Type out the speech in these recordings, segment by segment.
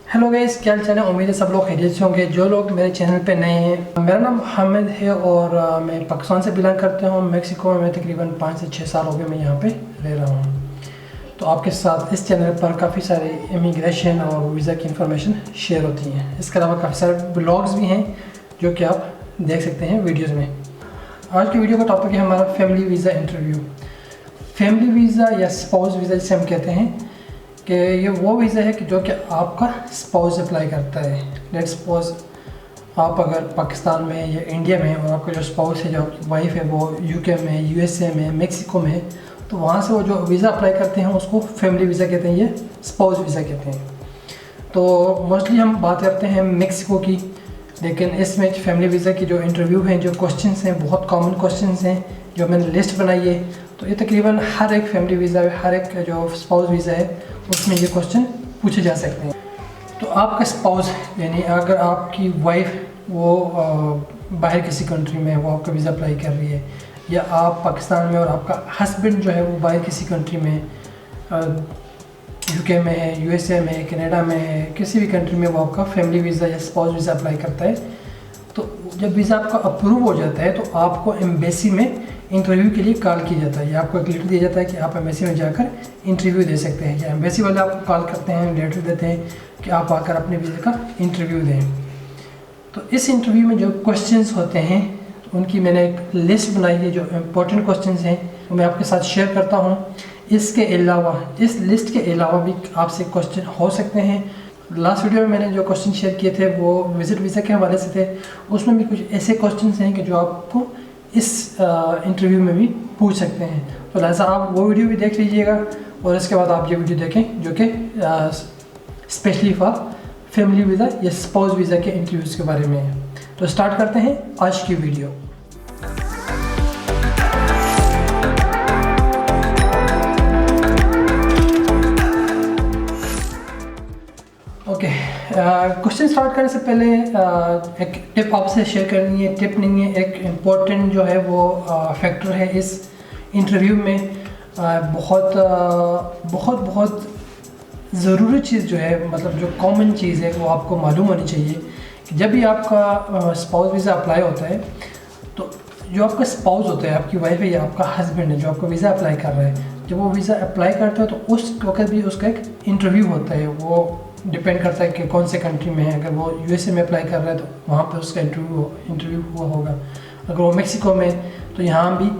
Hello guys, क्या channel. उम्मीद है सब लोग खैरियत से होंगे। जो लोग मेरे चैनल पे नए हैं, मेरा नाम हामिद है और मैं पाकिस्तान से बिलोंग करता हूँ। मेक्सिको में मैं तकरीबन 5 से 6 साल हो गए मैं यहाँ पे रह रहा हूँ। तो आपके साथ इस चैनल पर काफ़ी सारे इमिग्रेशन और वीज़ा की इन्फॉर्मेशन शेयर होती हैं। इसके अलावा काफ़ी सारे ब्लॉग्स भी हैं जो कि आप देख सकते हैं वीडियोज़ में। आज की वीडियो का टॉपिक है हमारा family visa interview. Family visa या स्पाउस वीज़ा जिसे हम कहते हैं कि ये वो वीज़ा है कि जो कि आपका स्पाउस अप्लाई करता है। लेट्स सपोज आप अगर पाकिस्तान में या इंडिया में हैं और आपका जो स्पाउस है, जो आपकी वाइफ है, वो यूके में, यूएसए में, मेक्सिको में है, तो वहाँ से वो जो वीज़ा अप्लाई करते हैं उसको फैमिली वीज़ा कहते हैं, ये स्पाउस वीज़ा कहते हैं। तो मोस्टली हम बात करते हैं मेक्सिको की, लेकिन इसमें फैमिली वीज़ा की जो इंटरव्यू हैं, जो क्वेश्चंस हैं, बहुत कॉमन क्वेश्चंस हैं जो मैंने लिस्ट बनाई है। तो ये तकरीबन हर एक फैमिली वीज़ा, हर एक जो स्पाउस वीज़ा है उसमें ये क्वेश्चन पूछे जा सकते हैं। तो आपका स्पाउस यानी अगर आपकी वाइफ वो बाहर किसी कंट्री में है, वो आपका वीज़ा अप्लाई कर रही है, या आप पाकिस्तान में और आपका हस्बैंड जो है वो बाहर किसी कंट्री में, यूके में है, यूएसए में है, कनाडा में है, किसी भी कंट्री में वो आपका फैमिली वीज़ा या स्पाउस वीज़ा अप्लाई करता है, तो जब वीज़ा आपका अप्रूव हो जाता है तो आपको एम्बेसी में इंटरव्यू के लिए कॉल किया जाता है, या आपको एक लेटर दिया जाता है कि आप एम्बेसी में जाकर इंटरव्यू दे सकते हैं, या एम्बेसी वाले आपको कॉल करते हैं, लेटर देते हैं कि आप आकर अपने वीज़े का इंटरव्यू दें। तो इस इंटरव्यू में जो क्वेश्चंस होते हैं उनकी मैंने एक लिस्ट बनाई है, जो इम्पोर्टेंट क्वेश्चंस हैं वो मैं आपके साथ शेयर करता हूँ। इसके अलावा, इस लिस्ट के अलावा भी आपसे क्वेश्चन हो सकते हैं। लास्ट वीडियो में मैंने जो क्वेश्चन शेयर किए थे वो विज़िट वीज़ा के हवाले से थे। उसमें भी कुछ ऐसे क्वेश्चंस हैं कि जो आपको इस इंटरव्यू में भी पूछ सकते हैं। तो लिहाजा आप वो वीडियो भी देख लीजिएगा और इसके बाद आप ये वीडियो देखें जो कि स्पेशली फॉर फैमिली वीज़ा या स्पाउस वीज़ा के इंटरव्यूज़ के बारे में है। तो स्टार्ट करते हैं आज की वीडियो। ओके, क्वेश्चन स्टार्ट करने से पहले एक टिप आपसे शेयर करनी है। टिप नहीं है, एक इम्पोर्टेंट जो है वो फैक्टर है इस इंटरव्यू में। बहुत बहुत बहुत ज़रूरी चीज़ जो है, मतलब जो कॉमन चीज़ है वो आपको मालूम होनी चाहिए कि जब भी आपका स्पाउस वीज़ा अप्लाई होता है तो जो आपका स्पाउस होता है, आपकी वाइफ है या आपका हस्बैंड है जो आपको वीज़ा अप्लाई कर रहा है, जब वो वीज़ा अप्लाई करता है तो उस वक्त भी उसका एक इंटरव्यू होता है। वो डिपेंड करता है कि कौन से कंट्री में है। अगर वो यूएसए में अप्लाई कर रहा है तो वहाँ पे उसका इंटरव्यू हुआ होगा। अगर वो मेक्सिको में तो यहाँ भी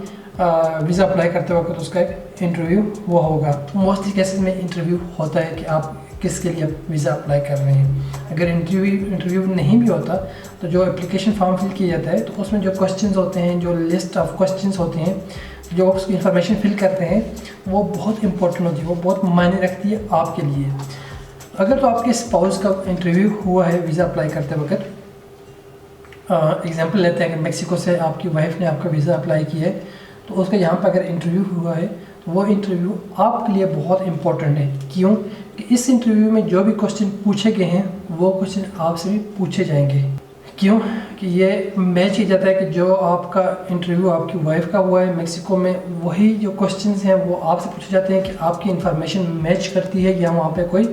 वीज़ा अप्लाई करते वक्त तो उसका एक इंटरव्यू हुआ होगा। तो मोस्टली केसेस में इंटरव्यू होता है कि आप किसके लिए वीज़ा अप्लाई कर रहे हैं। अगर इंटरव्यू नहीं भी होता तो जो एप्लीकेशन फॉर्म फिल किया जाता है तो उसमें जो क्वेश्चंस होते हैं, जो लिस्ट ऑफ क्वेश्चंस होते हैं, जो उसकी इन्फॉर्मेशन फिल करते हैं, वो बहुत इंपॉर्टेंट होती है, वो बहुत मायने रखती है आपके लिए। अगर तो आपके स्पाउस का इंटरव्यू हुआ है वीज़ा अप्लाई करते वक्त, एग्जांपल लेते हैं कि मेक्सिको से आपकी वाइफ ने आपका वीज़ा अप्लाई किया है, तो उसका यहाँ पर अगर इंटरव्यू हुआ है तो वो इंटरव्यू आपके लिए बहुत इंपॉर्टेंट है। क्यों कि इस इंटरव्यू में जो भी क्वेश्चन पूछे गए हैं वो क्वेश्चन आपसे भी पूछे जाएंगे। क्यों कि ये मैच किया जाता है कि जो आपका इंटरव्यू आपकी वाइफ का हुआ है मेक्सिको में, वही जो क्वेश्चंस हैं वो आपसे पूछे जाते हैं कि आपकी इन्फॉर्मेशन मैच करती है या वहाँ पे कोई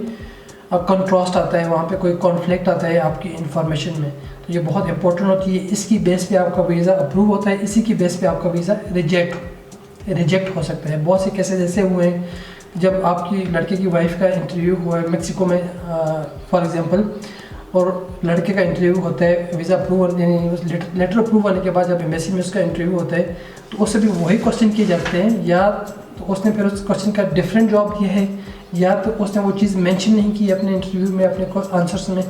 कंट्रास्ट आता है, वहाँ पे कोई कॉन्फ्लिक्ट आता है आपकी इन्फॉर्मेशन में। तो ये बहुत इंपॉर्टेंट होती है। इसकी बेस पे आपका वीज़ा अप्रूव होता है, इसी की बेस पे आपका वीज़ा रिजेक्ट हो सकता है। बहुत से केसेस ऐसे हुए हैं जब आपकी लड़के की वाइफ का इंटरव्यू हुआ है मेक्सिको में फॉर एग्जांपल, और लड़के का इंटरव्यू होता है वीज़ा अप्रूव, यानी लेटर अप्रूव होने के बाद जब एम्बेसी में उसका इंटरव्यू होता है तो उससे भी वही क्वेश्चन किए जाते हैं, या तो उसने फिर उस क्वेश्चन का डिफरेंट जवाब दिया है, या तो उसने वो चीज़ मेंशन नहीं की अपने इंटरव्यू में, अपने आंसर्स में।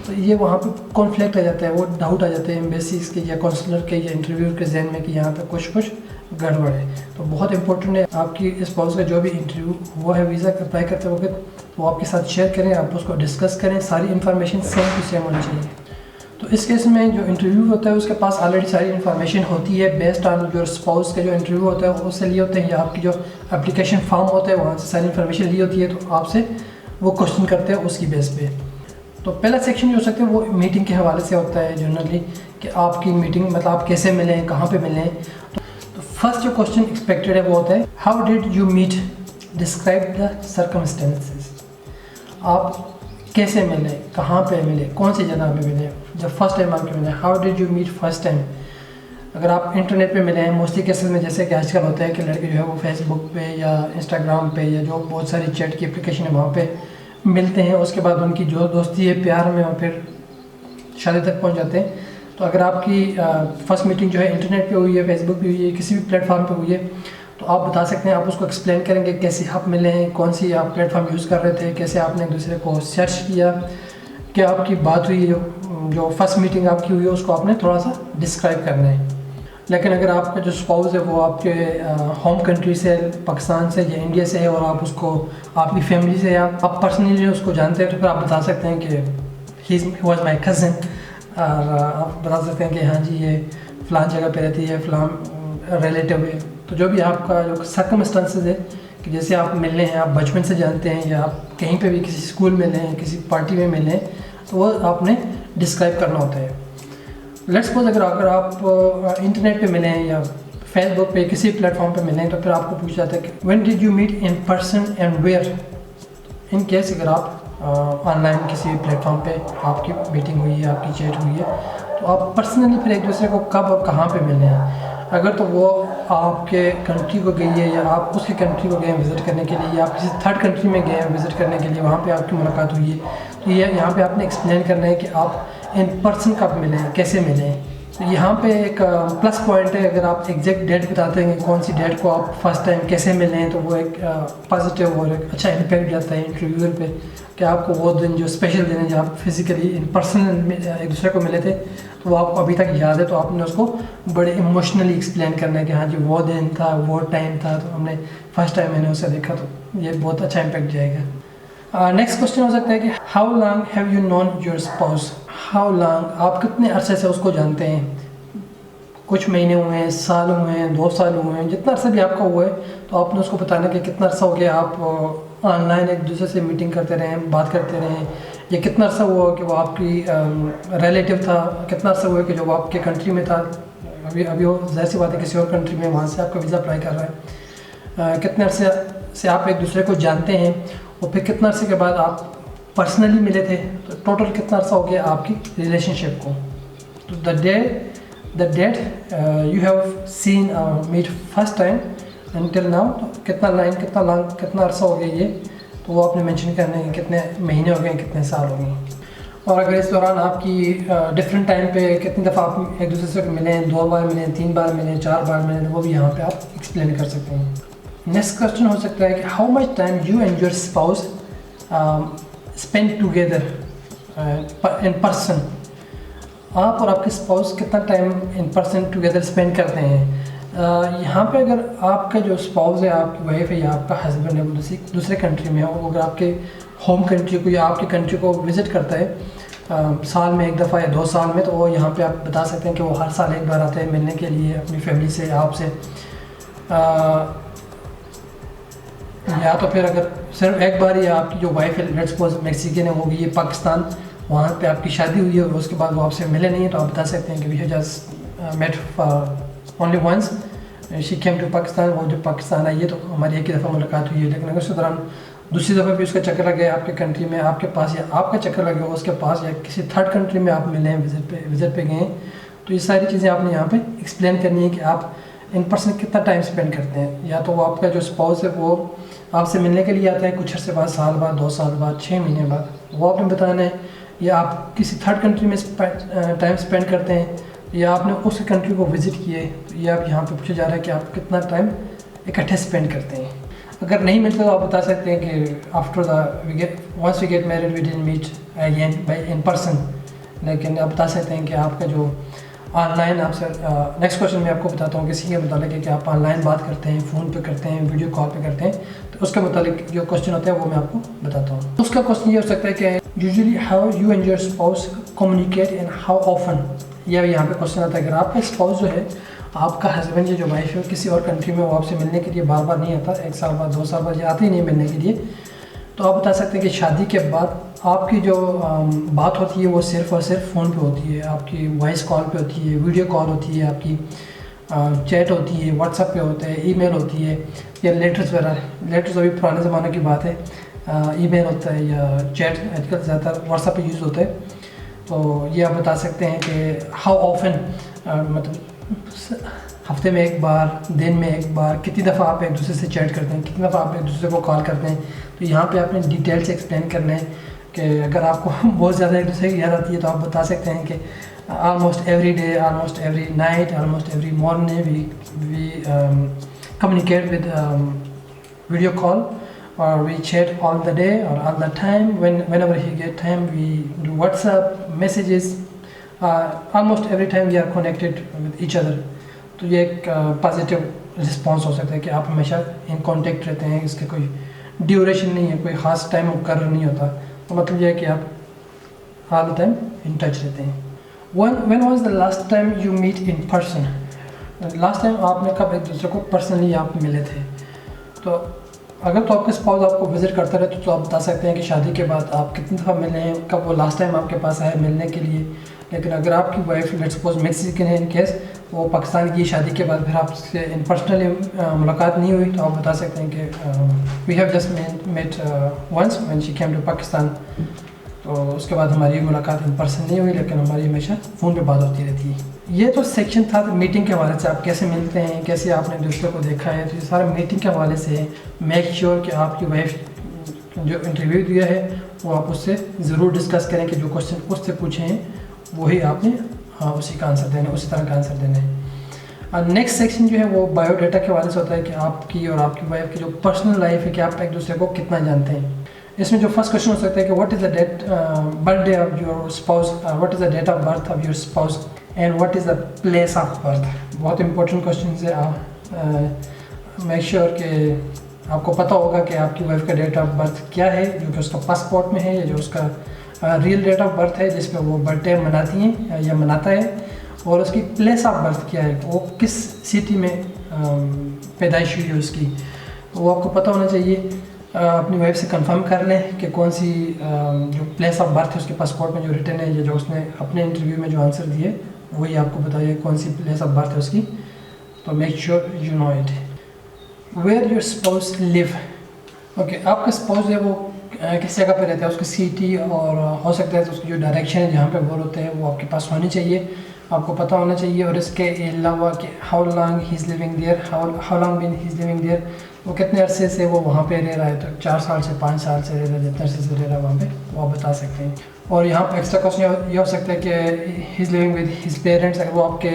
तो ये वहाँ पे कॉन्फ्लिक्ट आ जाता है, वो डाउट आ जाते हैं एम्बेसीज के या काउंसलर के या इंटरव्यू के जहन में कि यहाँ पे कुछ गड़बड़ है। तो बहुत इंपॉर्टेंट है आपकी स्पाउस का जो भी इंटरव्यू हुआ है वीज़ा अप्लाई करते वक्त वो आपके साथ शेयर करें, आप उसको डिस्कस करें। सारी इन्फॉर्मेशन सेम टू सेम होनी चाहिए। तो इस केस में जो इंटरव्यू होता है उसके पास ऑलरेडी सारी इन्फॉर्मेशन होती है, बेस्ड ऑन जो स्पाउस का जो इंटरव्यू होता है उससे लिए होते हैं, या आपकी जो एप्लीकेशन फॉर्म होता है वहाँ से सारी इन्फॉर्मेशन ली होती है। तो आपसे वो क्वेश्चन करते हैं उसकी बेस पे। तो पहला सेक्शन जो हो सकता है वो मीटिंग के हवाले से होता है जनरली, कि आपकी मीटिंग मतलब आप कैसे मिलें, कहाँ पे मिलें। तो फर्स्ट जो क्वेश्चन एक्सपेक्टेड है वो होता है how did you meet, describe the circumstances. आप कैसे मिले, कहाँ पे मिले, कौन सी जगह पे मिले, जब फर्स्ट टाइम आपके मिले, how did you meet first time. अगर आप इंटरनेट पे मिले हैं, मोस्टली केसेस में जैसे कि आजकल होता है कि लड़के जो है वो फेसबुक पे या इंस्टाग्राम पे या जो बहुत सारी चैट की एप्लीकेशन है वहाँ पे मिलते हैं, उसके बाद उनकी जो दोस्ती है प्यार में और फिर शादी तक पहुँच जाते हैं। तो अगर आपकी फर्स्ट मीटिंग जो है इंटरनेट पे हुई है, फेसबुक पे हुई है, किसी भी प्लेटफॉर्म पे हुई है, तो आप बता सकते हैं, आप उसको एक्सप्लेन करेंगे कैसे आप मिले हैं, कौन सी आप प्लेटफॉर्म यूज़ कर रहे थे, कैसे आपने एक दूसरे को सर्च किया, क्या आपकी बात हुई, जो फर्स्ट मीटिंग आपकी हुई है उसको आपने थोड़ा सा डिस्क्राइब करना है। लेकिन अगर आपका जो स्पाउस है वो आपके होम कंट्री से, पाकिस्तान से या इंडिया से है और आप उसको आपकी फैमिली से या आप पर्सनली उसको जानते हैं, तो फिर आप बता सकते हैं कि ही वाज माय कज़न, और आप बता सकते हैं कि हाँ जी ये फ़लाँ जगह पे रहती है, फ़लाँ रिलेटिव है। तो जो भी आपका जो सर्कमस्टेंसेस है कि जैसे आप मिलने हैं, आप बचपन से जानते हैं या आप कहीं पे भी किसी स्कूल में मिले हैं, किसी पार्टी में मिले हैं, तो वो आपने डिस्क्राइब करना होता है। लेट्स सपोज अगर आप इंटरनेट पे मिले हैं या फेसबुक पे किसी प्लेटफॉर्म पे मिले हैं, तो फिर आपको पूछा जाता है कि when did you meet in person and where. In case अगर आप ऑनलाइन किसी प्लेटफॉर्म पे आपकी मीटिंग हुई है, आपकी चैट हुई है, तो आप पर्सनली फिर एक दूसरे को कब और कहाँ पे मिले हैं। अगर तो वो आपके कंट्री को गई है या आप उसके कंट्री को गए हैं विज़िट करने के लिए, या आप किसी थर्ड कंट्री में गए हैं विज़िट करने के लिए, वहाँ पे आपकी मुलाकात हुई है, तो ये यहाँ पे आपने एक्सप्लेन करना है कि आप इन पर्सन कब मिले हैं, कैसे मिले हैं। तो यहाँ पे एक प्लस पॉइंट है, अगर आप एग्जैक्ट डेट बताते हैं कौन सी डेट को आप फर्स्ट टाइम कैसे मिले हैं, तो वो एक पॉजिटिव और एक अच्छा इम्पैक्ट जाता है इंटरव्यूअर पे कि आपको वो दिन जो स्पेशल दिन है जब आप फिज़िकली इन पर्सन एक दूसरे को मिले थे, तो वो आपको अभी तक याद है, तो आपने उसको बड़े इमोशनली एक्सप्लेन करना है कि हाँ जी वो दिन था, वो टाइम था, तो हमने फर्स्ट टाइम मैंने उसे देखा, तो ये बहुत अच्छा इम्पैक्ट जाएगा। नेक्स्ट क्वेश्चन हो सकता है कि how long have you known your spouse. How long, आप कितने अरसे से उसको जानते हैं। कुछ महीने हुए हैं, साल हुए हैं, 2 साल हुए हैं, जितना अरसा भी आपका हुआ है, तो आपने उसको बताना कि कितना अरसा हो गया आप ऑनलाइन एक दूसरे से मीटिंग करते रहे, बात करते रहे, या कितना अरसा हुआ कि वो आपकी रिलेटिव था, कितना अरसा हुआ कि जो वो आपके कंट्री में था, अभी वो ज़ाहिर सी बात है किसी और कंट्री में वहाँ से आपका वीज़ा अप्लाई कर रहा है। कितने अरसे से आप एक दूसरे को जानते हैं, और फिर कितना अरसे के बाद आप पर्सनली मिले थे, तो टोटल कितना अरसा हो गया आपकी रिलेशनशिप को। तो the date you have seen meet first time until now, तो कितना लॉन्ग कितना अरसा हो गया ये, तो वो आपने मेंशन करना है, कितने महीने हो गए, कितने साल हो गए। और अगर इस दौरान आपकी डिफरेंट टाइम पे कितनी दफ़ा आप एक दूसरे से मिले हैं, 2 बार मिले, 3 बार मिले, 4 बार मिले, तो वो भी यहाँ पे आप एक्सप्लेन कर सकते हैं। नेक्स्ट क्वेश्चन हो सकता है कि how much time you and your spouse spend together in person. आप और आपके स्पाउस कितना time in person together spend करते हैं। यहाँ पे अगर आपका जो स्पाउस है, आपकी वाइफ है या आपका हस्बैंड है, वो दूसरे कंट्री में हो, अगर आपके होम कंट्री को या आपकी कंट्री को विज़िट करता है साल में 1 दफ़ा या 2 साल में, तो वो यहाँ पे आप बता सकते हैं कि वो हर साल 1 बार आते हैं मिलने के लिए अपनी फैमिली से, आपसे। या तो फिर अगर सिर्फ एक बार ही आपकी जो वाइफ है, लेट्स सपोज मैक्सिकन है, वो गई है पाकिस्तान, वहाँ पे आपकी शादी हुई है और उसके बाद वो आपसे मिले नहीं है, तो आप बता सकते हैं कि we have just met only once, she came to Pakistan. वो जब पाकिस्तान आई है तो हमारी एक ही दफ़ा मुलाकात हुई है, लेकिन अगर उस दौरान दूसरी दफ़ा भी उसका चक्कर लग गया आपके कंट्री में, आपके पास, या आपका चक्कर लग गया उसके पास, या किसी थर्ड कंट्री में आप मिले हैं, विज़िट पे गए, तो ये सारी चीज़ें आपने यहाँ पे एक्सप्लेन करनी है कि आप इन पर्सन कितना टाइम स्पेंड करते हैं। या तो वो आपका जो स्पाउस है वो आपसे मिलने के लिए आता है कुछ अर्से बाद, साल बाद, 2 साल बाद, 6 महीने बाद, वो आपने बताना है। या आप किसी थर्ड कंट्री में टाइम स्पेंड करते हैं, या आपने उस कंट्री को विज़िट किए, तो ये आप यहाँ पे पूछा जा रहा है कि आप कितना टाइम इकट्ठे स्पेंड करते हैं। अगर नहीं मिलता तो आप बता सकते हैं कि after once we get married we didn't meet again by in person. लेकिन आप बता सकते हैं कि आपका जो ऑनलाइन आपसे नेक्स्ट क्वेश्चन मैं आपको बताता हूँ कि इसी के मुतालिक है कि आप ऑनलाइन बात करते हैं, फ़ोन पे करते हैं, वीडियो कॉल पे करते हैं, तो उसके मुतालिक जो क्वेश्चन होता है वो मैं आपको बताता हूँ। उसका क्वेश्चन ये हो सकता है कि usually how you and your spouse communicate and how often. यह यहाँ पे क्वेश्चन आता है अगर आपका स्पाउस जो है, आपका हस्बैंड या जो वाइफ है, किसी और कंट्री में वो आपसे मिलने के लिए बार बार नहीं आता, 1 साल बाद, 2 साल बाद, या आते ही नहीं मिलने के लिए, तो आप बता सकते हैं कि शादी के बाद आपकी जो बात होती है वो सिर्फ़ और सिर्फ फ़ोन पे होती है, आपकी वॉइस कॉल पे होती है, वीडियो कॉल होती है, आपकी चैट होती है, व्हाट्सएप पे होता है, ईमेल होती है, या लेटर्स वगैरह। लेटर्स अभी पुराने ज़माने की बात है, ईमेल होता है या चैट, आजकल ज़्यादातर व्हाट्सएप पे यूज़ होता है। तो ये आप बता सकते हैं कि हाउ ऑफन, मतलब हफ्ते में एक बार, दिन में एक बार, कितनी दफ़ा आप एक दूसरे से चैट करते हैं, कितनी दफ़ा आप एक दूसरे को कॉल करते हैं। तो यहाँ पे आपने डिटेल से एक्सप्लेन करना है कि अगर आपको बहुत ज़्यादा एक दूसरे की याद आती है तो आप बता सकते हैं कि almost every day, almost every night, almost every morning we communicate with video call, or we chat all the day or all the time. Whenever he get time, we do WhatsApp messages. Almost every time we are connected with each other. तो ये एक positive response हो सकता है कि आप हमेशा in contact रहते हैं, इसके कोई ड्यूरेशन नहीं है, कोई ख़ास टाइम मुकर्रर नहीं होता। तो मतलब ये है कि आप all the time in touch रहते हैं। When was the last time you meet in person? Last time आपने कब एक दूसरे को पर्सनली आप मिले थे? तो अगर तो आपके स्पाउस आपको विज़िट करते रहे तो आप बता सकते हैं कि शादी के बाद आप कितनी दफ़ा मिले हैं, कब वो लास्ट टाइम आपके पास आए मिलने के लिए। लेकिन अगर आपकी वाइफ लेट्स सपोज मेक्सिकन है, इन केस वो पाकिस्तान की शादी के बाद फिर आपसे इन पर्सनली मुलाकात नहीं हुई, तो आप बता सकते हैं कि we have just met once when she came to Pakistan. तो उसके बाद हमारी मुलाकात इन पर्सन नहीं हुई, लेकिन हमारी हमेशा फ़ोन पे बात होती रहती है। ये तो सेक्शन था मीटिंग के हवाले से, आप कैसे मिलते हैं, कैसे आपने दूसरे को देखा है। तो ये सारा मीटिंग के हवाले से है। मेक श्योर कि आपकी वाइफ जो इंटरव्यू दिया है वो आप उससे ज़रूर डिस्कस करें कि जो क्वेश्चन उससे पूछे हैं वही आपने उसी का आंसर देना है, उसी तरह का आंसर देना है। नेक्स्ट सेक्शन जो है वो बायोडाटा के हवाले से होता है कि आपकी और आपकी वाइफ की जो पर्सनल लाइफ है कि आप एक दूसरे को कितना जानते हैं। इसमें जो फर्स्ट क्वेश्चन हो सकता है कि what is the date birthday of your spouse, what is the date of birth of your spouse and what is the place of birth. बहुत इंपॉर्टेंट क्वेश्चन है। मेक श्योर कि आपको पता होगा कि आपकी वाइफ का डेट ऑफ बर्थ क्या है, जो कि उसका पासपोर्ट में है, या जो उसका रियल डेट ऑफ बर्थ है जिस पे वो बर्थडे मनाती हैं या मनाता है, और उसकी प्लेस ऑफ बर्थ क्या है, वो किस सिटी में पैदाइश हुई है उसकी, वो आपको पता होना चाहिए। अपनी वाइफ से कंफर्म कर लें कि कौन सी जो प्लेस ऑफ बर्थ है उसके पासपोर्ट में जो रिटन है, या जो उसने अपने इंटरव्यू में जो आंसर दिए वही आपको बताइए कौन सी प्लेस ऑफ बर्थ है उसकी। तो make sure you know it. Where your spouse live, okay, आपका स्पाउस है वो किस जगह पे रहता है, उसकी सिटी, और हो सकता है तो उसकी जो डायरेक्शन है जहाँ पे वो होते हैं वो आपके पास होनी चाहिए, आपको पता होना चाहिए। और इसके अलावा कि how long he is living there, how long been he is living there, वो कितने अरसे से वो वहाँ पे रह रहा है। तो 4 साल से 5 साल से रह रहा है, जितने अरसे से रह रहा है वहाँ पे वो आप बता सकते हैं। और यहाँ पर एक्स्ट्रा क्वेश्चन ये हो सकता है कि ही is living with his parents, अगर वो आपके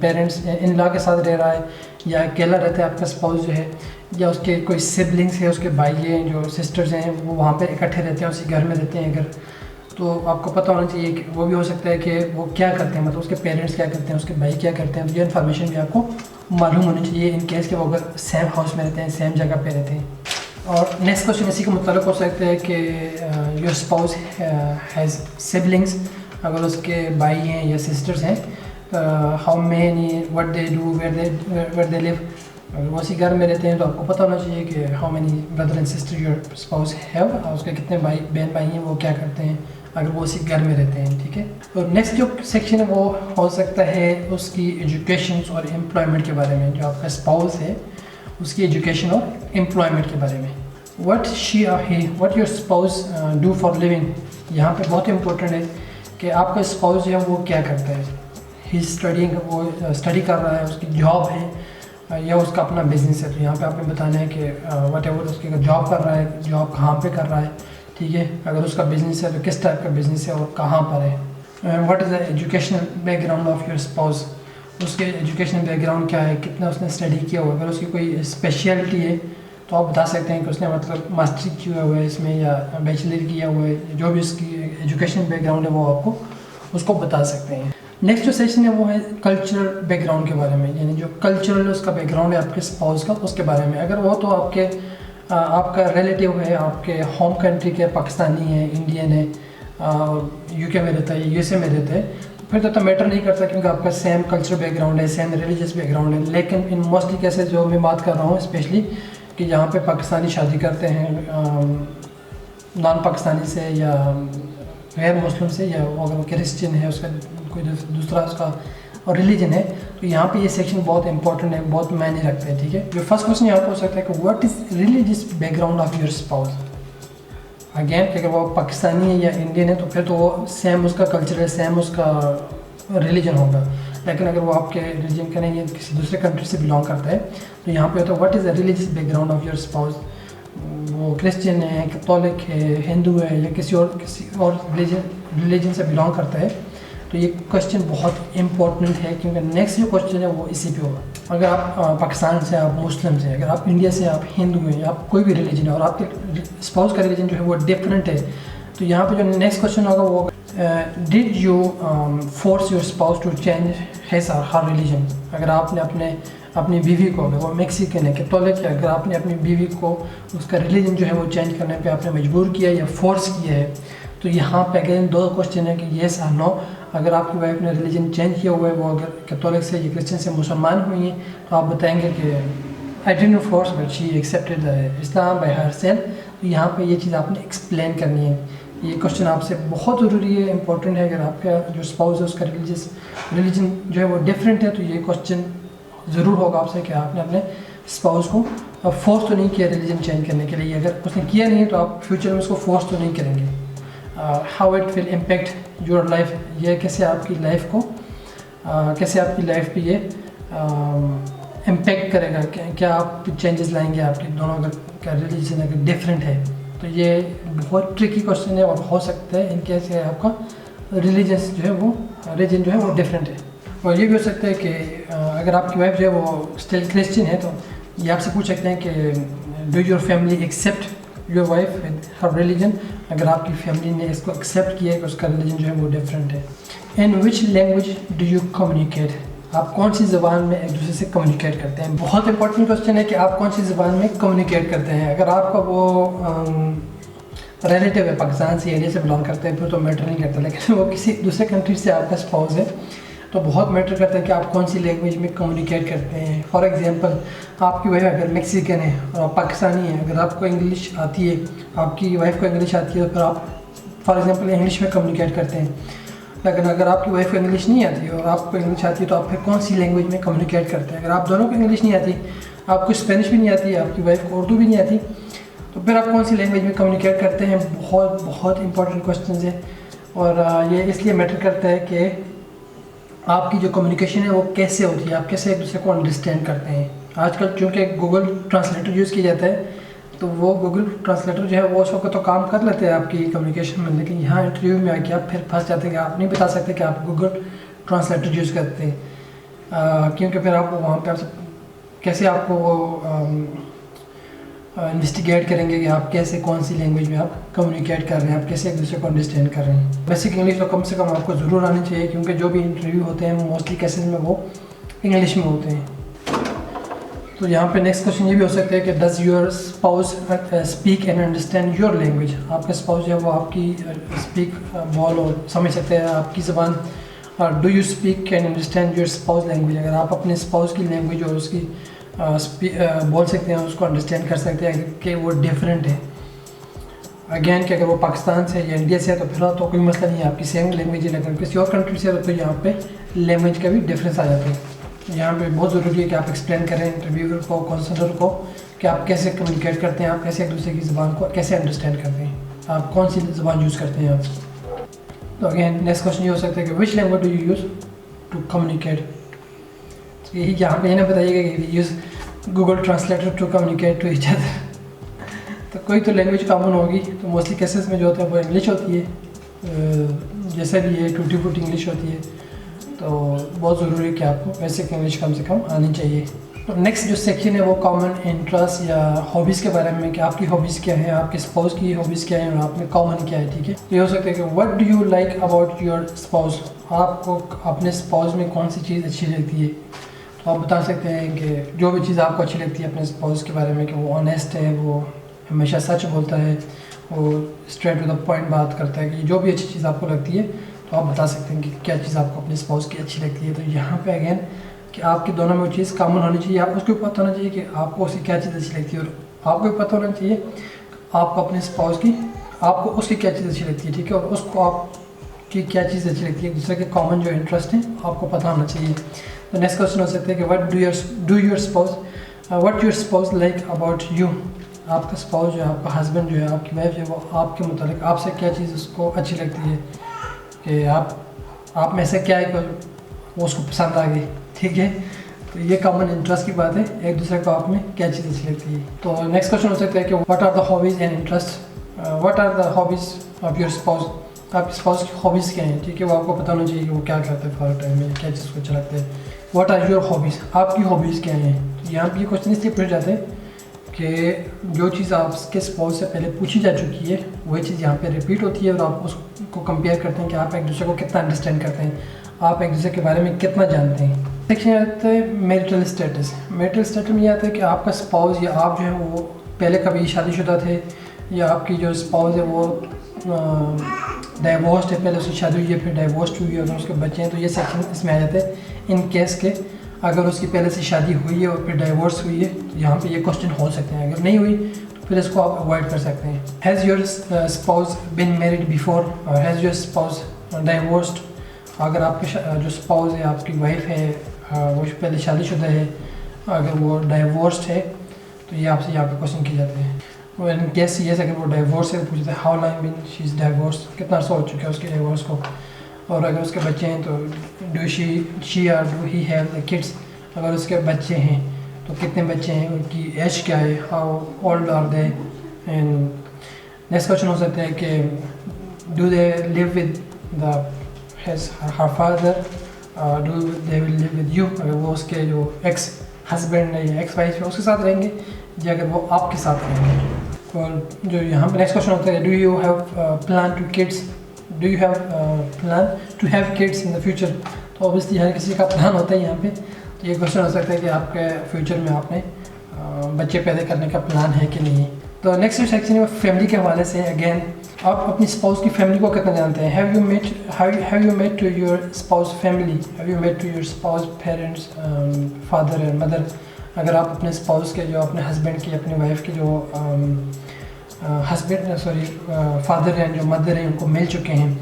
पेरेंट्स इन लॉ के साथ रह रहा है, या अकेला रहता है आपका स्पाउस जो है, या उसके कोई सिबलिंग्स है, उसके भाई हैं, जो सिस्टर्स हैं, वो वहाँ पे इकट्ठे रहते हैं, उसी घर में रहते हैं अगर, तो आपको पता होना चाहिए कि वो भी हो सकता है कि वो क्या करते हैं, मतलब उसके पेरेंट्स क्या करते हैं, उसके भाई क्या करते हैं। तो ये इन्फॉर्मेशन भी आपको मालूम होनी चाहिए इन केस कि वो अगर सेम हाउस में रहते हैं, सेम जगह पे रहते हैं। और नेक्स्ट क्वेश्चन इसी के मुताल्लिक हो सकता है कि योर स्पाउस हैज़ सिबलिंग्स, अगर उसके भाई हैं या सिस्टर्स हैं, how many, what they do, where they live, अगर वो उसी घर में रहते हैं तो आपको पता होना चाहिए कि how many brother and sister your spouse have, उसके कितने बहन भाई हैं, वो क्या करते हैं अगर वो उसी घर में रहते हैं, ठीक है। तो नेक्स्ट जो सेक्शन है वो हो सकता है उसकी एजुकेशन और एम्प्लॉयमेंट के बारे में, जो आपका स्पाउस है उसकी एजुकेशन और एम्प्लॉयमेंट के बारे में। What she or he, what your spouse do for living, यहाँ पे बहुत इंपॉर्टेंट है कि आपका स्पाउस जो है वो क्या करता है। ही स्टडिंग, वो स्टडी कर रहा है, उसकी जॉब है या उसका अपना बिजनेस है। तो यहाँ पे आपने बताना है कि वट एवर उसकी जॉब कर रहा है, जॉब कहाँ पे कर रहा है, ठीक है। अगर उसका बिजनेस है तो किस टाइप का बिजनेस है और कहाँ पर है। What is the educational background of your spouse, उसके एजुकेशनल बैकग्राउंड क्या है, कितना उसने स्टडी किया हुआ है। अगर उसकी कोई स्पेशलिटी है तो आप बता सकते हैं कि उसने मतलब मास्टरी किया हुआ है इसमें या बैचलर किया हुआ है, जो भी उसकी एजुकेशनल बैकग्राउंड है वो आपको उसको बता सकते हैं। नेक्स्ट जो सेक्शन है वो है कल्चरल बैकग्राउंड के बारे में, यानी जो कल्चरल उसका बैकग्राउंड है आपके स्पाउस का, उसके बारे में। अगर वो तो आपका रिलेटिव है, आपके होम कंट्री के, पाकिस्तानी है, इंडियन है, यूके में रहता है, यूएसए में रहता है, फिर तो मैटर नहीं करता क्योंकि आपका सेम कल्चरल बैकग्राउंड है, सेम रिलीजियस बैकग्राउंड है। लेकिन इन मोस्टली केसेस जो मैं बात कर रहा हूँ स्पेशली कि जहाँ पे पाकिस्तानी शादी करते हैं नॉन पाकिस्तानी से या गैर मुस्लिम से, या अगर वो क्रिश्चियन है, उसका कोई दूसरा उसका और रिलीजन है, तो यहाँ पे ये सेक्शन बहुत इंपॉर्टेंट है, बहुत मायने रखते हैं, ठीक है। जो फर्स्ट क्वेश्चन यहाँ पर हो सकता है कि what is religious background of your spouse, again कि अगर वो पाकिस्तानी है या इंडियन है तो फिर तो वो सेम उसका कल्चर है, सेम उसका रिलीजन होगा। लेकिन अगर वो आपके रिलीजन का नहीं है, किसी दूसरे कंट्री से बिलोंग करता है, तो यहाँ पे होता है what is the religious background of your spouse. वो क्रिश्चियन है, कैथोलिक है, हिंदू है या किसी और रिलीजन से बिलोंग करता है। तो ये क्वेश्चन बहुत इंपॉर्टेंट है क्योंकि नेक्स्ट जो क्वेश्चन है वो इसी पे होगा। अगर आप पाकिस्तान से, आप मुस्लिम से, अगर आप इंडिया से, आप हिंदू हैं, आप कोई भी रिलीजन है और आपके स्पाउस का रिलीजन जो है वो डिफरेंट है, तो यहाँ पे जो नेक्स्ट क्वेश्चन होगा वो did you force your spouse to change his or her religion. अगर आपने अपनी बीवी को, अगर वो मैक्सिकन है, कैथोलिक है, अगर आपने अपनी बीवी को उसका रिलीजन जो है वो चेंज करने पे आपने मजबूर किया या फोर्स किया है, तो यहाँ पे अगेन दो क्वेश्चन है कि येस और नो। अगर आपकी वाइफ ने रिलीजन चेंज किया हुआ है, वो अगर कैथोलिक से या क्रिश्चियन से मुसलमान हुई हैं, तो आप बताएंगे कि I didn't force but she accepted Islam by herself. तो यहाँ पे ये चीज़ आपने एक्सप्लेन करनी है। ये क्वेश्चन आपसे बहुत ज़रूरी है, इंपॉर्टेंट है। अगर आपका जो स्पाउस है उसका रिलीजन जो है वो डिफरेंट है, तो ये क्वेश्चन ज़रूर होगा आपसे कि आपने अपने स्पाउस को फोर्स तो नहीं किया रिलीजन चेंज करने के लिए। अगर उसने किया नहीं है तो आप फ्यूचर में उसको फोर्स तो नहीं करेंगे। How it will impact your life, ये कैसे आपकी लाइफ को कैसे आपकी लाइफ पे ये इम्पेक्ट करेगा, क्या आप चेंजेस लाएंगे आपके दोनों अगर का रिलीजन अगर डिफरेंट है। तो ये बहुत ट्रिकी क्वेश्चन है और हो सकता है इनके से आपका रिलीजन जो है वो डिफरेंट है। और ये भी हो सकता है कि अगर आपकी वाइफ जो है वो स्टिल क्रिश्चियन है, तो ये आपसे पूछ सकते हैं कि do your family accept your wife with her religion. अगर आपकी फैमिली ने इसको एक्सेप्ट किया है कि उसका रिलीजन जो है वो डिफरेंट है। In which language do you communicate, आप कौन सी ज़बान में एक दूसरे से कम्युनिकेट करते हैं। बहुत इंपॉर्टेंट क्वेश्चन है कि आप कौन सी ज़बान में कम्युनिकेट करते हैं। अगर आपका वो रिलेटिव है, पाकिस्तान से, इंडिया से बिलोंग करते हैं, फिर तो मैटर नहीं करता। लेकिन वो किसी दूसरे कंट्री से आपका स्पाउस है, तो बहुत मैटर करता है कि आप कौन सी लैंग्वेज में कम्युनिकेट करते हैं। फॉर एग्जांपल, आपकी वाइफ अगर मैक्सिकन है और आप पाकिस्तानी है, अगर आपको इंग्लिश आती है, आपकी वाइफ को इंग्लिश आती है, तो फिर आप फॉर एग्जांपल इंग्लिश में कम्युनिकेट करते हैं। लेकिन अगर आपकी वाइफ को इंग्लिश नहीं आती और आपको इंग्लिश आती है, तो आप फिर कौन सी लैंग्वेज में कम्युनिकेट करते हैं। अगर आप दोनों को इंग्लिश नहीं आती, आपको स्पेनिश भी नहीं आती, आपकी वाइफ को उर्दू भी नहीं आती, तो फिर आप कौन सी लैंग्वेज में कम्युनिकेट करते हैं। बहुत बहुत इंपॉर्टेंट क्वेश्चन है और ये इसलिए मैटर करता है कि आपकी जो कम्युनिकेशन है वो कैसे होती है, आप कैसे एक दूसरे को अंडरस्टैंड करते हैं। आजकल चूँकि गूगल ट्रांसलेटर यूज़ किया जाता है, तो वो गूगल ट्रांसलेटर जो है वो उस वक्त तो काम कर लेते हैं आपकी कम्युनिकेशन में, लेकिन यहाँ इंटरव्यू में आके आप फिर फंस जाते हैं कि आप नहीं बता सकते कि आप गूगल ट्रांसलेटर यूज़ करते हैं, क्योंकि फिर आप वहाँ पे आपसे कैसे आपको वो इन्वेस्टिगेट करेंगे कि आप कैसे कौन सी लैंग्वेज में आप कम्युनिकेट कर रहे हैं, आप कैसे एक दूसरे को अंडरस्टैंड कर रहे हैं। बेसिक इंग्लिश तो कम से कम आपको ज़रूर आनी चाहिए, क्योंकि जो भी इंटरव्यू होते हैं मोस्टली केसेस में वो इंग्लिश में होते हैं। तो यहाँ पे नेक्स्ट क्वेश्चन ये भी हो सकता है कि does your spouse speak and understand your language. आपका स्पाउस जो है वो आपकी स्पीक बोल और समझ सकते हैं आपकी ज़बान। और do you speak and understand your spouse language, अगर आप अपने स्पाउस की लैंग्वेज और उसकी बोल सकते हैं, उसको अंडरस्टैंड कर सकते हैं कि वो डिफरेंट है। अगेन कि अगर वो पाकिस्तान से या इंडिया से है तो फिर तो कोई मसला नहीं है, आपकी सेम लैंग्वेज है। लेकिन किसी और कंट्री से है तो यहाँ पे लैंग्वेज का भी डिफरेंस आ जाता है। यहाँ पे बहुत ज़रूरी है कि आप एक्सप्लेन करें इंटरव्यूअर को, काउंसलर को, कि आप कैसे कम्युनिकेट करते हैं, आप कैसे एक दूसरे की ज़बान को कैसे अंडरस्टैंड करते हैं, आप कौन सी ज़बान यूज़ करते हैं आप। तो अगेन नेक्स्ट क्वेश्चन ये हो सकता है कि which language do you use to communicate. तो यही यहाँ पे ये ना बताइएगा कि use Google translator to communicate to each other. तो कोई तो लैंग्वेज कॉमन होगी, तो मोस्टली केसेस में जो होता है वो इंग्लिश होती है, जैसे भी ये टूटी फूटी इंग्लिश होती है। तो बहुत ज़रूरी है कि आपको बेसिक इंग्लिश कम से कम आनी चाहिए। तो नेक्स्ट जो सेक्शन है वो कॉमन इंटरेस्ट या हॉबीज़ के बारे में, कि आपकी हॉबीज़ क्या है, आपके स्पाउस की हॉबीज़ क्या है और आप में कॉमन क्या है। ठीक है, तो ये हो सकता है कि what do you like about your spouse, आपको अपने स्पाउस में कौन सी चीज़ अच्छी लगती है। तो आप बता सकते हैं कि जो भी चीज़ आपको अच्छी लगती है अपने स्पाउस के बारे में, कि वो ऑनेस्ट है, वो हमेशा सच बोलता है, वो स्ट्रेट टू द पॉइंट बात करता है, कि जो भी अच्छी चीज़ आपको लगती है तो आप बता सकते हैं कि क्या चीज़ आपको अपने स्पाउस की अच्छी लगती है। तो यहाँ पे अगेन कि आपके दोनों में वो चीज़ कॉमन होनी चाहिए, आप उसको पता होना चाहिए कि आपको उसकी क्या चीज़ अच्छी लगती है, और आपको भी पता होना चाहिए आपको अपने स्पाउस की आपको उसकी क्या चीज़ अच्छी लगती है। ठीक है, और उसको आपकी क्या चीज़ अच्छी लगती है, एक दूसरे के कॉमन जो इंटरेस्ट है आपको पता होना चाहिए। तो नेक्स्ट क्वेश्चन हो सकता है कि what do your spouse like about you. آپ کا اسپاؤس جو ہے, آپ کا ہسبینڈ جو ہے, آپ کی وائف جو ہے, وہ آپ کے متعلق آپ سے کیا چیز اس کو اچھی لگتی ہے, کہ آپ میں سے کیا ہے کہ وہ اس کو پسند آ گئی, ٹھیک ہے. تو یہ کامن انٹرسٹ کی بات ہے, ایک دوسرے کو آپ میں کیا چیز اچھی لگتی ہے. تو نیکسٹ کوشچن ہو سکتا ہے کہ what are the hobbies and interest, what are the hobbies of your spouse, آپ کے اسپاؤس کی ہابیز کیا ہیں, ٹھیک ہے. وہ آپ کو پتہ ہونا چاہیے کہ وہ کیا کرتے ہیں فار ٹائم میں, کیا چیز کو اچھا لگتا ہے. واٹ آر یور ہابیز, آپ کی ہابیز کیا ہیں. یہاں پہ یہ کوشچن اس لیے پوچھے جاتے ہیں کہ جو چیز آپ کے اسپاؤس سے پہلے پوچھی جا چکی ہے وہی چیز یہاں پہ ریپیٹ ہوتی ہے, اور آپ اس کو کمپیئر کرتے ہیں کہ آپ ایک دوسرے کو کتنا انڈرسٹینڈ کرتے ہیں, آپ ایک دوسرے کے بارے میں کتنا جانتے ہیں. سیکشن آتا ہے میرٹل اسٹیٹس. میرٹل اسٹیٹس میں یہ آتا ہے کہ آپ کا اسپاؤس یا آپ جو ہے وہ پہلے کبھی شادی شدہ تھے, یا آپ کی جو اسپاؤس ہے وہ ڈائیورسڈ ہے, پہلے اس کی شادی ہوئی ہے پھر ڈائیورسڈ ہوئی ہے, اگر اس کے بچے ہیں تو یہ سیکشن اس میں آ جاتے ہیں. ان کیس کے اگر اس کی پہلے سے شادی ہوئی ہے اور پھر ڈائیورس ہوئی ہے تو یہاں پہ یہ کوشچن ہو سکتے ہیں, اگر نہیں ہوئی تو پھر اس کو آپ اوائڈ کر سکتے ہیں. Has your spouse been married before, has your spouse divorced, اگر آپ کے جو اسپاؤس ہے, آپ کی وائف ہے, وہ پہلے شادی شدہ ہے, اگر وہ ڈائیورسڈ ہے تو یہ آپ سے یہاں پہ کوشچن کیے جاتے ہیں. ان کیس یہ اگر وہ ڈائیورس ہے تو پوچھتے ہیں how long been she is divorce, کتنا عرصہ ہو چکا ہے اس کے ڈائیورس کو. اور اگر اس کے بچے ہیں تو do she or do he have the kids, اگر اس کے بچے ہیں تو کتنے بچے ہیں, ان کی ایج کیا ہے, how old are they. And next question ہو سکتا ہے کہ do they live with the his her father, do they will live with you, اگر وہ اس کے جو ایکس ہسبینڈ ہے یا ایکس وائف ہے اس کے ساتھ رہیں گے, یا اگر وہ آپ کے ساتھ رہیں گے. اور جو یہاں پہ نیکسٹ کوشچن ہوتا ہے do you have plan to kids, do you have plan to have kids in the future. تو اوبیسلی ہر کسی کا پلان ہوتا ہے یہاں پہ, تو یہ کوشچن ہو سکتا ہے کہ آپ کے فیوچر میں آپ نے بچے پیدا کرنے کا پلان ہے کہ نہیں. تو نیکسٹ سیکشن ہے فیملی کے حوالے سے. اگین آپ اپنی اسپاؤس کی فیملی کو کتنا جانتے ہیں. Have you met to your spouse family, have you met to your spouse parents, father and mother. اگر آپ اپنے اسپاؤس کے جو اپنے ہسبینڈ کی, اپنی وائف کی جو فادر ہیں, جو مدر ہیں, ان کو مل چکے ہیں.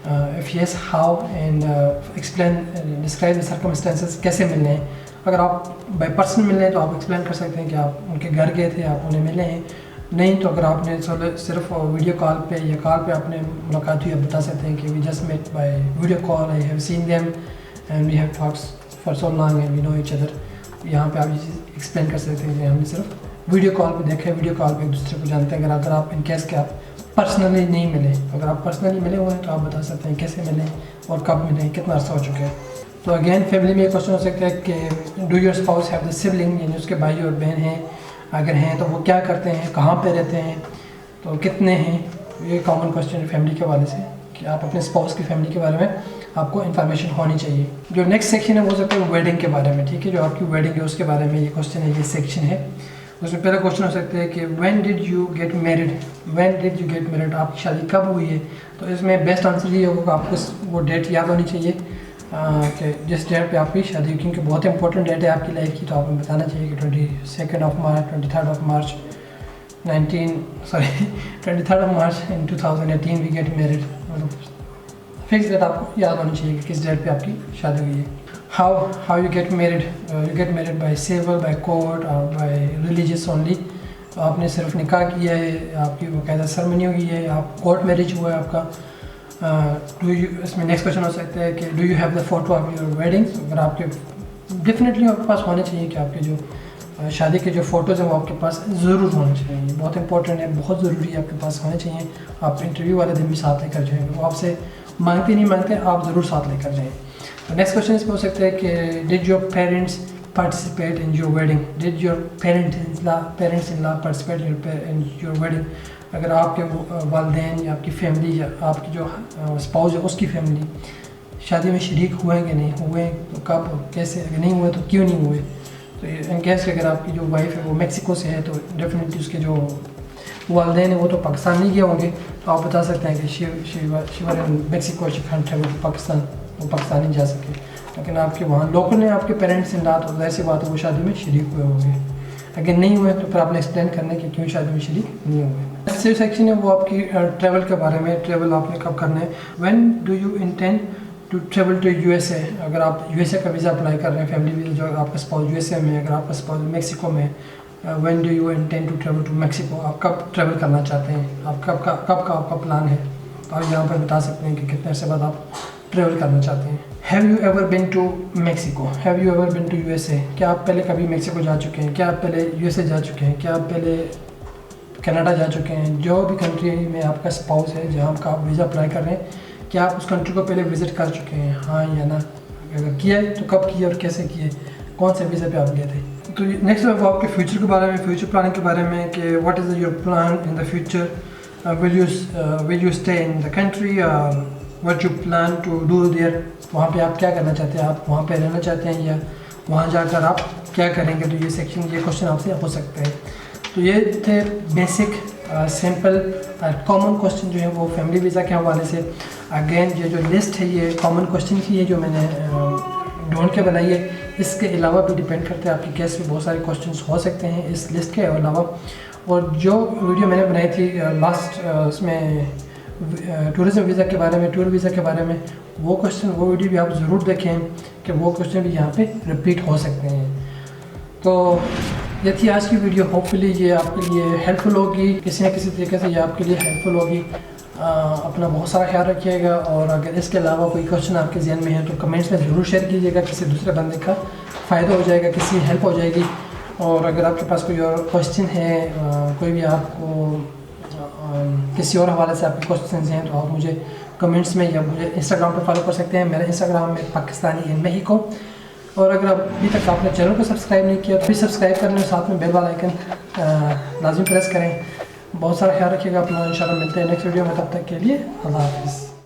If yes how, and explain describe the circumstances, کیسے ملنے ہیں. اگر آپ بائی پرسن ملنے ہیں تو آپ ایکسپلین کر سکتے ہیں کہ آپ ان کے گھر گئے تھے, آپ انہیں ملے ہیں. نہیں تو اگر آپ نے صرف ویڈیو کال پہ یا کال پہ آپ نے ملاقات ہوئی, آپ بتا سکتے ہیں کہ we just met by video call, I have seen them and we have talks for so long and we know each other. یہاں پہ آپ یہ چیز ایکسپلین کر سکتے ہیں کہ ہم نے صرف ویڈیو کال پہ دیکھا ہے, ویڈیو کال پہ ایک دوسرے کو جانتے ہیں. اگر آپ ان کیس کے آپ پرسنلی نہیں ملے, اگر آپ پرسنلی ملے ہوئے ہیں تو آپ بتا سکتے ہیں کیسے ملیں اور کب ملیں, کتنا عرصہ ہو چکا ہے. تو اگین فیملی میں یہ کوشچن ہو سکتا ہے کہ do your spouse have the sibling, یعنی اس کے بھائی اور بہن ہیں, اگر ہیں تو وہ کیا کرتے ہیں, کہاں پہ رہتے ہیں, تو کتنے ہیں. یہ کامن کوشچن ہے فیملی کے حوالے سے کہ آپ اپنے اسپاؤس کی فیملی کے بارے میں آپ کو انفارمیشن ہونی چاہیے. جو نیکسٹ سیکشن ہے وہ ہو سکتا ہے ویڈنگ کے بارے میں, ٹھیک ہے. جو آپ کی ویڈنگ ہے اس کے بارے میں یہ کوشچن ہے, یہ سیکشن ہے. اس میں پہلا کوشچن ہو سکتا ہے کہ when did you get married, when did you get married, آپ کی شادی کب ہوئی ہے. تو اس میں بیسٹ آنسر یہ ہوگا کہ آپ کو وہ ڈیٹ یاد ہونی چاہیے کہ جس ڈیٹ پہ آپ کی شادی ہوئی, کیونکہ بہت امپورٹنٹ ڈیٹ ہے آپ کی لائف کی. تو آپ کو بتانا چاہیے کہ 22 March, 23 March 23 March in 2018 we get married. Fix date آپ کو یاد ہونی چاہیے کہ کس ڈیٹ پہ آپ کی شادی ہوئی ہے. How you get married, you get married by civil, by court or by religious only. تو آپ نے صرف نکاح کیا ہے, آپ کی باقاعدہ سرمنی ہوئی ہے, آپ کورٹ میرج ہوا ہے آپ کا. اس میں نیکسٹ کوشچن ہو سکتا ہے کہ do you have the photo of your wedding. اگر آپ کے ڈیفینیٹلی آپ کے پاس ہونے چاہیے کہ آپ کے جو شادی کے جو فوٹوز ہیں وہ آپ کے پاس ضرور ہونے چاہیے. بہت امپورٹنٹ ہے, بہت ضروری ہے, آپ کے پاس ہونے چاہیے. آپ انٹرویو والے دن بھی ساتھ لے کر جائیں, وہ آپ سے مانگتے نہیں مانگتے, آپ ضرور ساتھ لے کر جائیں. تو نیکسٹ کوشچن اس میں ہو سکتا ہے کہ did your parents participate in your wedding, did your parents-in-law participate in your wedding. اگر آپ کے والدین یا آپ کی فیملی یا آپ کی جو اسپاؤس ہے اس کی فیملی شادی میں شریک ہوئے کہ نہیں ہوئے, تو کب, کیسے, اگر نہیں ہوئے تو کیوں نہیں ہوئے. تو ان کیس کہ اگر آپ کی جو وائف ہے وہ میکسیکو سے ہے تو ڈیفینیٹلی اس کے جو والدین ہیں وہ تو پاکستان نہیں گئے ہوں گے, تو آپ بتا سکتے ہیں کہ sure in Mexico, she can't travel to Pakistan, وہ پاکستان نہیں جا سکے. لیکن آپ کے وہاں لوکل ہیں آپ کے پیرنٹس ان لا, تو ظاہر سی بات ہے وہ شادی میں شریک ہوئے ہوں گے. اگر نہیں ہوئے تو پھر آپ نے ایکسپلین کرنا ہے کہ کیوں شادی میں شریک نہیں ہوئے. نیکسٹ سیکشن ہے وہ آپ کی ٹریول کے بارے میں. ٹریول آپ نے کب کرنا ہے. When do you intend to travel to U S A. اگر آپ یو ایس اے کا ویزا اپلائی کر رہے ہیں, فیملی ویزا, جو آپ کا اسپاؤس یو ایس اے میں ہے, اگر آپ کا اسپاؤس میکسیکو میں ہے, when do you intend to travel to Mexico, आप कब ट्रैवल करना चाहते हैं, आप कब का आपका प्लान है, तो आप यहाँ पर बता सकते हैं कि कितने अर्से बाद आप ट्रैवल करना चाहते हैं। Have you ever been to Mexico, have you ever been to USA, क्या आप पहले कभी मैक्सिको जा चुके हैं, क्या आप पहले यूएसए जा चुके हैं, क्या आप पहले कनाडा जा चुके हैं। जो भी कंट्री में आपका स्पाउस है जहाँ का आप वीज़ा अप्लाई कर रहे हैं, क्या आप उस कंट्री को पहले विज़िट कर चुके हैं, हाँ या ना, अगर किया है तो कब किए और कैसे किए, कौन से वीज़ा पे आप गए थे। तो नेक्स्ट वो आपके फ्यूचर के बारे में, फ्यूचर प्लानिंग के बारे में कि what is your plan in the future, will you stay in the country, what you plan to do there, वहाँ पे आप क्या करना चाहते हैं, आप वहाँ पे रहना चाहते हैं या वहाँ जाकर आप क्या करेंगे। तो ये सेक्शन, ये क्वेश्चन आपसे हो सकते हैं। तो ये थे बेसिक सिंपल कॉमन क्वेश्चन जो है वो फैमिली वीज़ा के हवाले से। अगेन ये जो लिस्ट है ये कॉमन क्वेश्चन की है जो मैंने ढूंढ के बनाई है। इसके अलावा भी डिपेंड करते हैं, आपकी केस में बहुत सारे क्वेश्चंस हो सकते हैं इस लिस्ट के अलावा। और जो वीडियो मैंने बनाई थी लास्ट उसमें टूरिज़म वीज़ा के बारे में, टूर वीज़ा के बारे में, वो क्वेश्चन, वो वीडियो भी आप ज़रूर देखें कि वो क्वेश्चन भी यहाँ पे रिपीट हो सकते हैं। तो ये थी आज की वीडियो। होपफुली ये आपके लिए हेल्पफुल होगी, किसी न किसी तरीके से ये आपके लिए हेल्पफुल होगी। अपना बहुत सारा ख्याल रखिएगा, और अगर इसके अलावा कोई क्वेश्चन आपके जहन में है तो कमेंट्स में ज़रूर शेयर कीजिएगा, किसी दूसरे बंदे का फ़ायदा हो जाएगा, किसी हेल्प हो जाएगी। और अगर आपके पास कोई और क्वेश्चन है, कोई भी आपको किसी और हवाले से आपके क्वेश्चन हैं, तो आप मुझे कमेंट्स में या मुझे इंस्टाग्राम पर फॉलो कर सकते हैं। मेरा इंस्टाग्राम में पाकिस्तानी इन मेहिको। और अगर अभी तक आपने चैनल को सब्सक्राइब नहीं किया तो भी सब्सक्राइब कर लें, साथ में बेल वाला आइकन लाजमी प्रेस करें। बहुत सारा ख्याल रखिएगा अपना, इंशाल्लाह मिलते हैं नेक्स्ट वीडियो में, तब तक के लिए अल्लाह हाफ़िज़।